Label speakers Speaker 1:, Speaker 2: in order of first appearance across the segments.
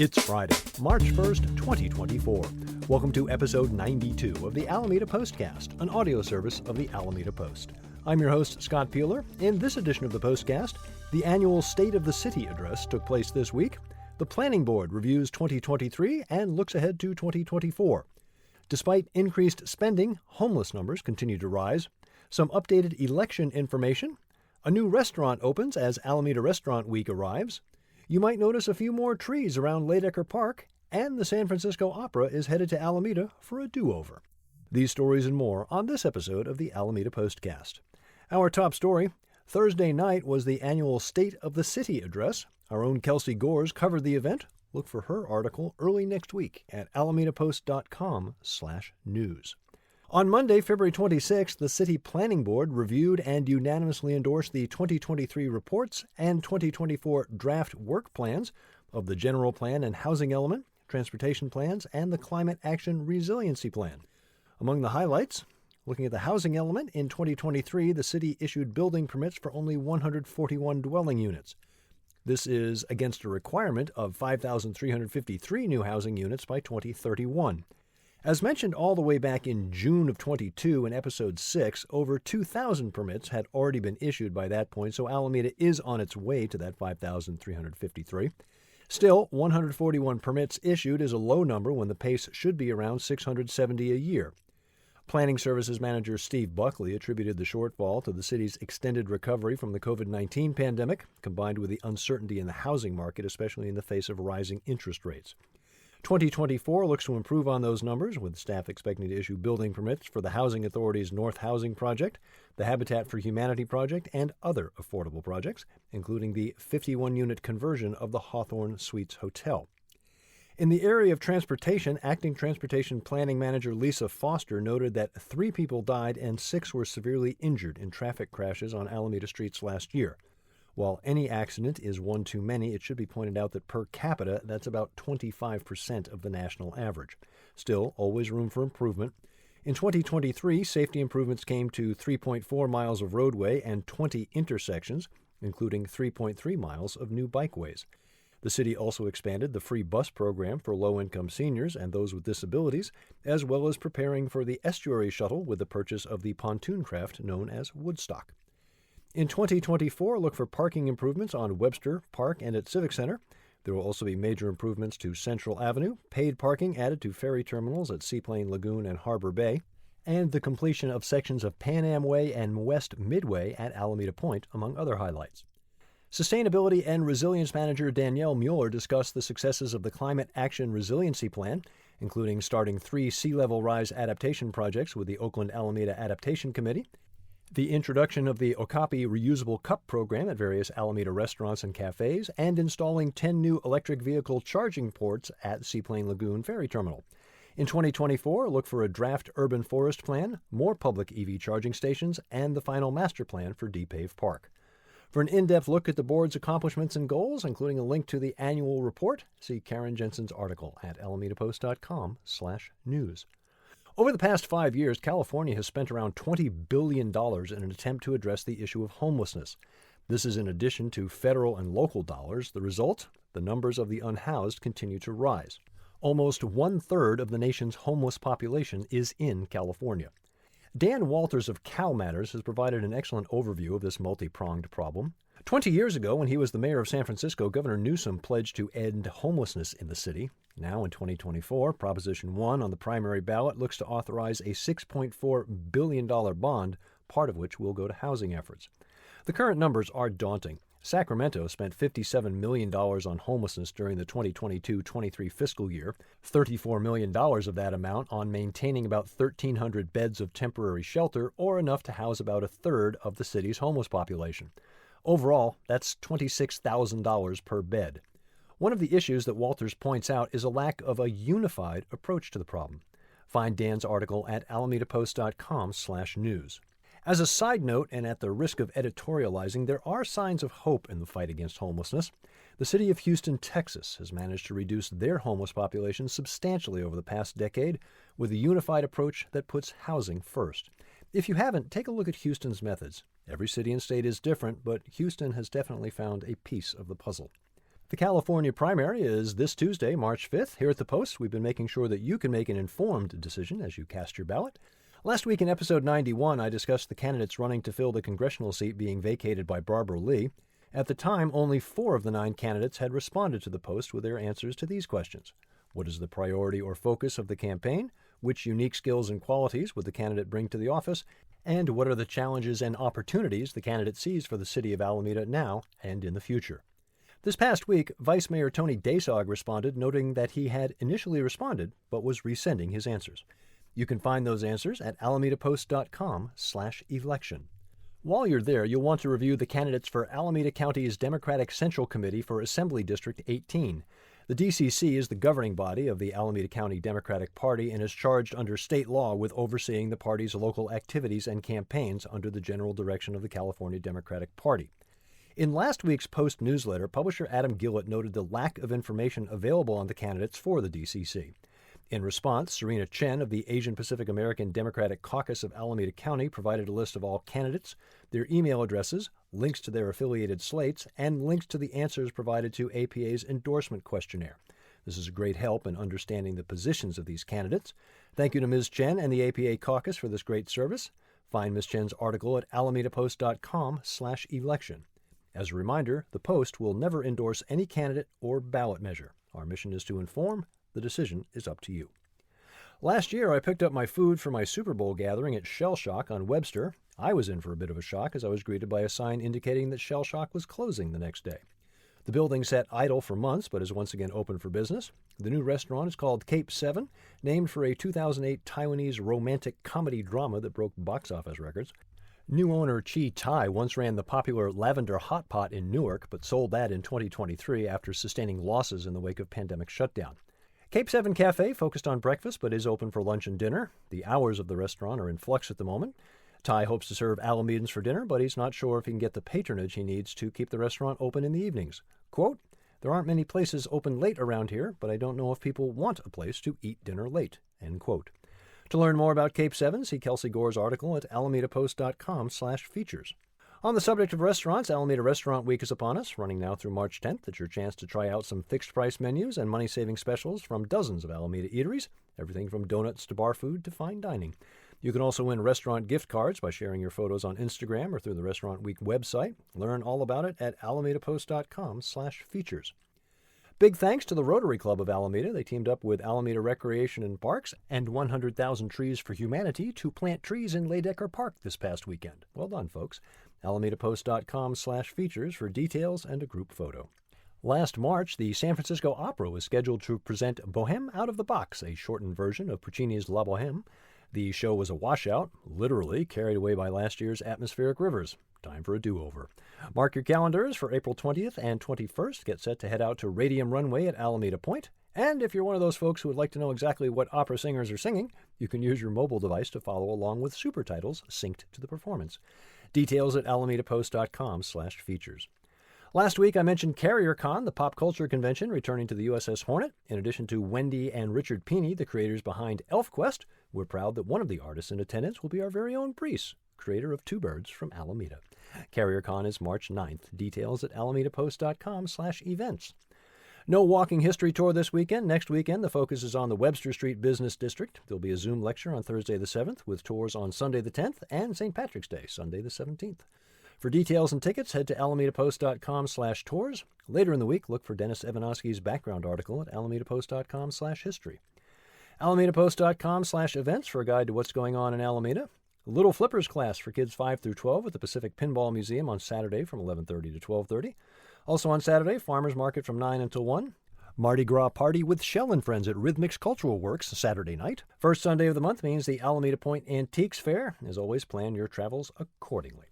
Speaker 1: It's Friday, March 1st, 2024. Welcome to episode 92 of the Alameda Postcast, an audio service of the Alameda Post. I'm your host, Scott Peeler. In this edition of the Postcast, the annual State of the City address took place this week. The Planning Board reviews 2023 and looks ahead to 2024. Despite increased spending, homeless numbers continue to rise. Some updated election information. A new restaurant opens as Alameda Restaurant Week arrives. You might notice a few more trees around Ladecker Park, and the San Francisco Opera is headed to Alameda for a do-over. These stories and more on this episode of the Alameda Postcast. Our top story, Thursday night was the annual State of the City address. Our own Kelsey Gores covered the event. Look for her article early next week at alamedapost.com/news. On Monday, February 26th, the City Planning Board reviewed and unanimously endorsed the 2023 reports and 2024 draft work plans of the General Plan and Housing Element, Transportation Plans, and the Climate Action Resiliency Plan. Among the highlights, looking at the Housing Element, in 2023, the city issued building permits for only 141 dwelling units. This is against a requirement of 5,353 new housing units by 2031. As mentioned all the way back in June of 22 in Episode 6, over 2,000 permits had already been issued by that point, so Alameda is on its way to that 5,353. Still, 141 permits issued is a low number when the pace should be around 670 a year. Planning Services Manager Steve Buckley attributed the shortfall to the city's extended recovery from the COVID-19 pandemic, combined with the uncertainty in the housing market, especially in the face of rising interest rates. 2024 looks to improve on those numbers, with staff expecting to issue building permits for the Housing Authority's North Housing Project, the Habitat for Humanity Project, and other affordable projects, including the 51-unit conversion of the Hawthorne Suites Hotel. In the area of transportation, Acting Transportation Planning Manager Lisa Foster noted that 3 people died and 6 were severely injured in traffic crashes on Alameda streets last year. While any accident is one too many, it should be pointed out that per capita, that's about 25% of the national average. Still, always room for improvement. In 2023, safety improvements came to 3.4 miles of roadway and 20 intersections, including 3.3 miles of new bikeways. The city also expanded the free bus program for low-income seniors and those with disabilities, as well as preparing for the estuary shuttle with the purchase of the pontoon craft known as Woodstock. In 2024, look for parking improvements on Webster Park and at Civic Center. There will also be major improvements to Central Avenue, paid parking added to ferry terminals at Seaplane Lagoon and Harbor Bay, and the completion of sections of Pan Am Way and West Midway at Alameda Point, among other highlights. Sustainability and Resilience Manager Danielle Mueller discussed the successes of the Climate Action Resiliency Plan, including starting 3 sea level rise adaptation projects with the Oakland Alameda Adaptation Committee, the introduction of the Okapi Reusable Cup program at various Alameda restaurants and cafes, and installing 10 new electric vehicle charging ports at Seaplane Lagoon Ferry Terminal. In 2024, look for a draft urban forest plan, more public EV charging stations, and the final master plan for DePave Park. For an in-depth look at the board's accomplishments and goals, including a link to the annual report, see Karen Jensen's article at alamedapost.com/news. Over the past 5 years, California has spent around $20 billion in an attempt to address the issue of homelessness. This is in addition to federal and local dollars. The result? The numbers of the unhoused continue to rise. Almost 1/3 of the nation's homeless population is in California. Dan Walters of Cal Matters has provided an excellent overview of this multi-pronged problem. 20 years ago, when he was the mayor of San Francisco, Governor Newsom pledged to end homelessness in the city. Now, in 2024, Proposition 1 on the primary ballot looks to authorize a $6.4 billion bond, part of which will go to housing efforts. The current numbers are daunting. Sacramento spent $57 million on homelessness during the 2022-23 fiscal year, $34 million of that amount on maintaining about 1,300 beds of temporary shelter, or enough to house about 1/3 of the city's homeless population. Overall, that's $26,000 per bed. One of the issues that Walters points out is a lack of a unified approach to the problem. Find Dan's article at alamedapost.com/news. As a side note, and at the risk of editorializing, there are signs of hope in the fight against homelessness. The city of Houston, Texas, has managed to reduce their homeless population substantially over the past decade with a unified approach that puts housing first. If you haven't, take a look at Houston's methods. Every city and state is different, but Houston has definitely found a piece of the puzzle. The California primary is this Tuesday, March 5th. Here at the Post, we've been making sure that you can make an informed decision as you cast your ballot. Last week in episode 91, I discussed the candidates running to fill the congressional seat being vacated by Barbara Lee. At the time, only 4 of the 9 candidates had responded to the Post with their answers to these questions. What is the priority or focus of the campaign? Which unique skills and qualities would the candidate bring to the office? And what are the challenges and opportunities the candidate sees for the city of Alameda now and in the future? This past week, Vice Mayor Tony Daysog responded, noting that he had initially responded but was resending his answers. You can find those answers at alamedapost.com/election. While you're there, you'll want to review the candidates for Alameda County's Democratic Central Committee for Assembly District 18. The DCC is the governing body of the Alameda County Democratic Party and is charged under state law with overseeing the party's local activities and campaigns under the general direction of the California Democratic Party. In last week's Post newsletter, publisher Adam Gillett noted the lack of information available on the candidates for the DCC. In response, Serena Chen of the Asian Pacific American Democratic Caucus of Alameda County provided a list of all candidates, their email addresses, links to their affiliated slates, and links to the answers provided to APA's endorsement questionnaire. This is a great help in understanding the positions of these candidates. Thank you to Ms. Chen and the APA caucus for this great service. Find Ms. Chen's article at alamedapost.com/election. As a reminder, the Post will never endorse any candidate or ballot measure. Our mission is to inform. The decision is up to you. Last year, I picked up my food for my Super Bowl gathering at Shell Shock on Webster. I was in for a bit of a shock as I was greeted by a sign indicating that Shell Shock was closing the next day. The building sat idle for months but is once again open for business. The new restaurant is called Cape 7, named for a 2008 Taiwanese romantic comedy drama that broke box office records. New owner Chi Tai once ran the popular Lavender Hot Pot in Newark, but sold that in 2023 after sustaining losses in the wake of pandemic shutdown. Cape 7 Cafe focused on breakfast, but is open for lunch and dinner. The hours of the restaurant are in flux at the moment. Tai hopes to serve Alamedans for dinner, but he's not sure if he can get the patronage he needs to keep the restaurant open in the evenings. Quote, "There aren't many places open late around here, but I don't know if people want a place to eat dinner late." End quote. To learn more about Cape 7, see Kelsey Gore's article at alamedapost.com/features. On the subject of restaurants, Alameda Restaurant Week is upon us, running now through March 10th. It's your chance to try out some fixed-price menus and money-saving specials from dozens of Alameda eateries, everything from donuts to bar food to fine dining. You can also win restaurant gift cards by sharing your photos on Instagram or through the Restaurant Week website. Learn all about it at alamedapost.com/features. Big thanks to the Rotary Club of Alameda. They teamed up with Alameda Recreation and Parks and 100,000 Trees for Humanity to plant trees in Laydecker Park this past weekend. Well done, folks. alamedapost.com/features for details and a group photo. Last March, the San Francisco Opera was scheduled to present Bohème Out of the Box, a shortened version of Puccini's La Bohème. The show was a washout, literally carried away by last year's atmospheric rivers. Time for a do-over. Mark your calendars for April 20th and 21st. Get set to head out to Radium Runway at Alameda Point. And if you're one of those folks who would like to know exactly what opera singers are singing, you can use your mobile device to follow along with super titles synced to the performance. Details at alamedapost.com/features. Last week, I mentioned CarrierCon, the pop culture convention returning to the USS Hornet. In addition to Wendy and Richard Pini, the creators behind ElfQuest, we're proud that one of the artists in attendance will be our very own Brees, creator of Two Birds from Alameda. CarrierCon is March 9th. Details at alamedapost.com/events. No walking history tour this weekend. Next weekend, the focus is on the Webster Street Business District. There'll be a Zoom lecture on Thursday the 7th with tours on Sunday the 10th and St. Patrick's Day, Sunday the 17th. For details and tickets, head to alamedapost.com/tours. Later in the week, look for Dennis Evanowski's background article at alamedapost.com/history. alamedapost.com/events for a guide to what's going on in Alameda. Little Flippers class for kids 5 through 12 at the Pacific Pinball Museum on Saturday from 11:30 to 12:30. Also on Saturday, Farmers Market from 9 until 1. Mardi Gras party with Shell and Friends at Rhythmix Cultural Works Saturday night. First Sunday of the month means the Alameda Point Antiques Fair. As always, plan your travels accordingly.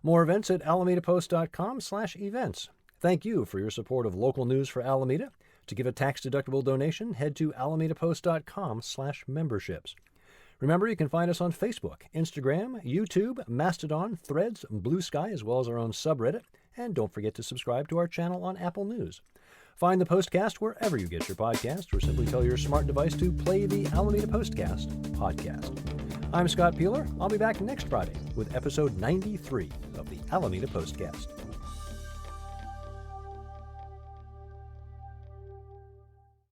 Speaker 1: More events at alamedapost.com/events. Thank you for your support of local news for Alameda. To give a tax-deductible donation, head to alamedapost.com/memberships. Remember, you can find us on Facebook, Instagram, YouTube, Mastodon, Threads, Blue Sky, as well as our own subreddit. And don't forget to subscribe to our channel on Apple News. Find the Postcast wherever you get your podcast, or simply tell your smart device to play the Alameda Postcast podcast. I'm Scott Peeler. I'll be back next Friday with episode 93 of the Alameda Postcast.